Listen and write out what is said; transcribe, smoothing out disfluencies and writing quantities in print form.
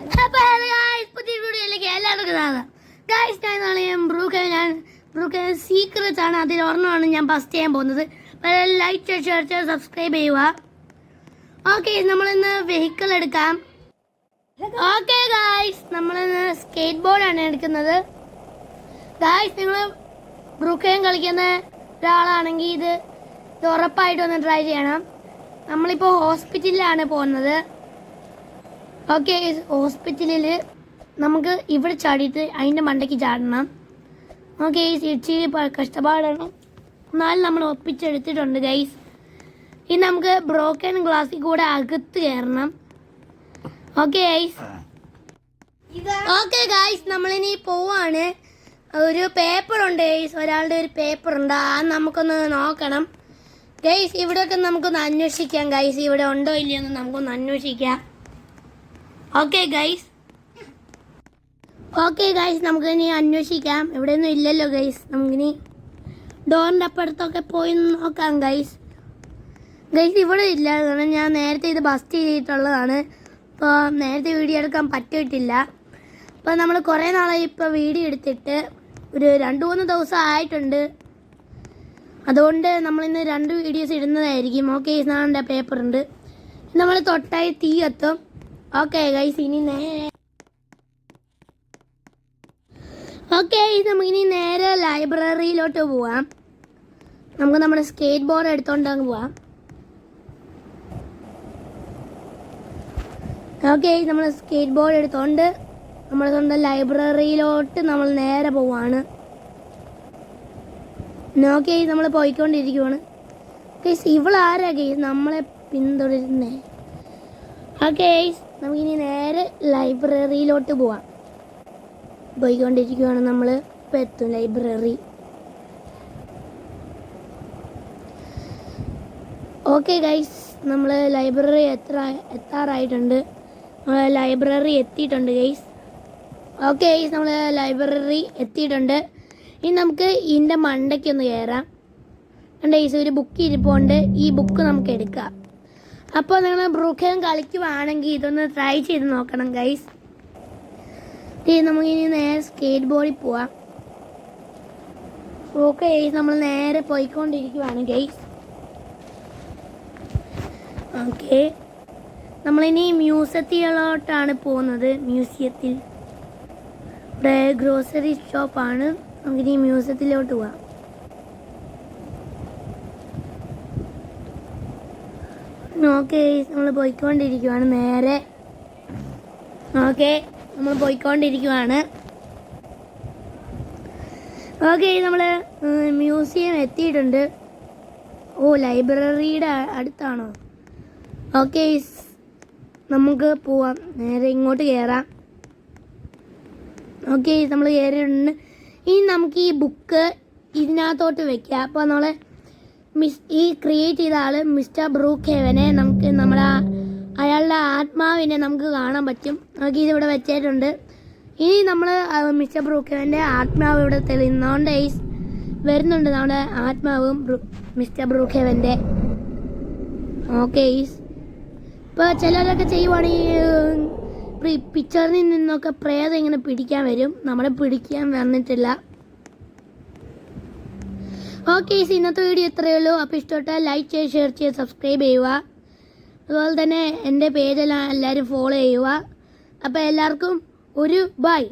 പുതിയ വീഡിയോയിലേക്ക് എല്ലാവർക്കും ബ്രൂക്ക് സീക്രറ്റ്സ് ആണ്. അതിൽ ഒരെണ്ണമാണ് ഞാൻ ഫസ്റ്റ് ചെയ്യാൻ പോകുന്നത്. ലൈക്ക് ഷെയർ സബ്സ്ക്രൈബ് ചെയ്യുക. ഓക്കെ, നമ്മളിന്ന് വെഹിക്കിൾ എടുക്കാം. ഓക്കെ ഗായ്സ്, നമ്മളിന്ന് സ്കേറ്റ് ബോർഡാണ് എടുക്കുന്നത്. ഗായ്സ്, നിങ്ങൾ ബ്രൂക്കയും കളിക്കുന്ന ഒരാളാണെങ്കിൽ ഇത് ഉറപ്പായിട്ടൊന്ന് ട്രൈ ചെയ്യണം. നമ്മളിപ്പോൾ ഹോസ്പിറ്റലിലാണ് പോകുന്നത്. ഓക്കെ, ഹോസ്പിറ്റലിൽ നമുക്ക് ഇവിടെ ചാടിയിട്ട് അതിൻ്റെ മണ്ടയ്ക്ക് ചാടണം. ഓക്കെ, ഇച്ചിരി കഷ്ടപ്പാടാണ്, എന്നാലും നമ്മൾ ഒപ്പിച്ചെടുത്തിട്ടുണ്ട് ഗൈസ്. ഇനി നമുക്ക് ബ്രോക്കൺ ഗ്ലാസ്സിൽ കൂടെ അകത്ത് കയറണം. ഓക്കെ ഗൈസ്, നമ്മളിനി പോവാണ്. ഒരു പേപ്പറുണ്ട് ഗൈസ്, ഒരാളുടെ ഒരു പേപ്പറുണ്ട്, അത് നമുക്കൊന്ന് നോക്കണം ഗൈസ്. ഇവിടെയൊക്കെ നമുക്കൊന്ന് അന്വേഷിക്കാം ഗൈസ്, ഇവിടെ ഉണ്ടോ ഇല്ലയോ എന്ന് നമുക്കൊന്ന് അന്വേഷിക്കാം. ഓക്കെ ഗൈസ്, നമുക്കിനി അന്വേഷിക്കാം. ഇവിടെയൊന്നും ഇല്ലല്ലോ ഗൈസ്. നമുക്കിനി ഡോറിൻ്റെ അപ്പുറത്തൊക്കെ പോയി നോക്കാം ഗൈസ്. ഇവിടെ ഇല്ല, കാരണം ഞാൻ നേരത്തെ ഇത് ബസ്റ്റ് ചെയ്തിട്ടുള്ളതാണ്. ഇപ്പോൾ നേരത്തെ വീഡിയോ എടുക്കാൻ പറ്റിയിട്ടില്ല. അപ്പോൾ നമ്മൾ കുറേ നാളായി ഇപ്പോൾ വീഡിയോ എടുത്തിട്ട്, ഒരു 2-3 ദിവസം ആയിട്ടുണ്ട്. അതുകൊണ്ട് നമ്മളിന്ന് 2 വീഡിയോസ് ഇടുന്നതായിരിക്കും. ഓക്കെ, നാളെ പേപ്പറുണ്ട്. നമ്മൾ തൊട്ടായി തീ എത്തും. ഓക്കെ ഗൈസ്, ഇനി നമുക്കിനി നേരെ ലൈബ്രറിയിലോട്ട് പോവാം. നമുക്ക് നമ്മുടെ സ്കേറ്റ് ബോർഡ് എടുത്തോണ്ട് അങ്ങ് പോവാം. ഓക്കെ, നമ്മൾ സ്കേറ്റ് ബോർഡ് എടുത്തോണ്ട് നമ്മുടെ സ്വന്തം ലൈബ്രറിയിലോട്ട് നമ്മൾ നേരെ പോവാണ്. ഓക്കെ, നമ്മൾ പോയിക്കൊണ്ടിരിക്കുവാണ്. ഗൈസ്, ഇവളാരാ ഗൈസ് നമ്മളെ പിന്തുടരുന്നേ? ഓക്കെ, നമുക്കിനി നേരെ ലൈബ്രറിയിലോട്ട് പോവാം. പോയിക്കൊണ്ടിരിക്കുവാണ്. നമ്മൾ ഇപ്പം എത്തും ലൈബ്രറി. ഓക്കെ ഗൈസ്, നമ്മൾ ലൈബ്രറി എത്താറായിട്ടുണ്ട്. ലൈബ്രറി എത്തിയിട്ടുണ്ട് ഗൈസ്. ഓക്കെ ഗൈസ്, നമ്മൾ ലൈബ്രറി എത്തിയിട്ടുണ്ട്. ഇനി നമുക്ക് ഇതിൻ്റെ മണ്ടയ്ക്കൊന്ന് കയറാം. കണ്ട ഗൈസ്, ഒരു ബുക്ക് ഇരിപ്പുണ്ട്. ഈ ബുക്ക് നമുക്ക് എടുക്കാം. അപ്പോൾ നിങ്ങൾ ബ്രൂക്കൻ കളിക്കുവാണെങ്കിൽ ഇതൊന്ന് ട്രൈ ചെയ്ത് നോക്കണം ഗൈസ്. നമുക്കിനി നേരെ സ്കേറ്റ് ബോർഡിൽ പോവാം. ഓക്കെ ഗൈസ്, നമ്മൾ നേരെ പോയിക്കൊണ്ടിരിക്കുവാണ് ഗൈസ്. ഓക്കെ, നമ്മളിനി മ്യൂസിയത്തിലോട്ടാണ് പോകുന്നത്. മ്യൂസിയത്തിൽ ഇവിടെ ഗ്രോസറി ഷോപ്പാണ്. നമുക്കിനി മ്യൂസിയത്തിലോട്ട് പോവാം. ഓക്കെ, നമ്മൾ പോയിക്കൊണ്ടിരിക്കുവാണ് നേരെ. ഓക്കെ, നമ്മൾ പോയിക്കൊണ്ടിരിക്കുവാണ്. ഓക്കെ, നമ്മൾ മ്യൂസിയം എത്തിയിട്ടുണ്ട്. ഓ, ലൈബ്രറിയുടെ അടുത്താണോ? ഓക്കെ, നമുക്ക് പോവാം. നേരെ ഇങ്ങോട്ട് കയറാം. ഓക്കെ, നമ്മൾ കയറിയിട്ടുണ്ട്. ഇനി നമുക്ക് ഈ ബുക്ക് ഇതിനകത്തോട്ട് വെക്കാം. അപ്പോൾ നമ്മൾ ഈ ക്രിയേറ്റ് ചെയ്ത ആൾ മിസ്റ്റർ ബ്രൂക്ക്ഹേവനെ നമുക്ക് അയാളുടെ ആത്മാവിനെ നമുക്ക് കാണാൻ പറ്റും. നമുക്ക് ഇതിവിടെ വെച്ചിട്ടുണ്ട്. ഇനി നമ്മൾ മിസ്റ്റർ ബ്രൂക്ക്ഹേവൻ്റെ ആത്മാവ് ഇവിടെ തെളിയുന്നതുകൊണ്ട് വരുന്നുണ്ട് നമ്മുടെ ആത്മാവും മിസ്റ്റർ ബ്രൂക്ക്ഹേവൻ്റെ. ഓക്കെ, ഇപ്പോൾ ചിലരൊക്കെ ചെയ്യുവാണെങ്കിൽ പിക്ചറിൽ നിന്നൊക്കെ പ്രേതം ഇങ്ങനെ പിടിക്കാൻ വരും. നമ്മളെ പിടിക്കാൻ വന്നിട്ടില്ല. ഓക്കെ, ഇന്നത്തെ വീഡിയോ ഇത്രയേ ഉള്ളൂ. അപ്പോൾ ഇഷ്ടപ്പെട്ടാൽ ലൈക്ക് ഷെയർ സബ്സ്ക്രൈബ് ചെയ്യുക. അതുപോലെ തന്നെ എൻ്റെ പേജെല്ലാം എല്ലാവരും ഫോളോ ചെയ്യുക. അപ്പോൾ എല്ലാവർക്കും ഒരു ബൈ.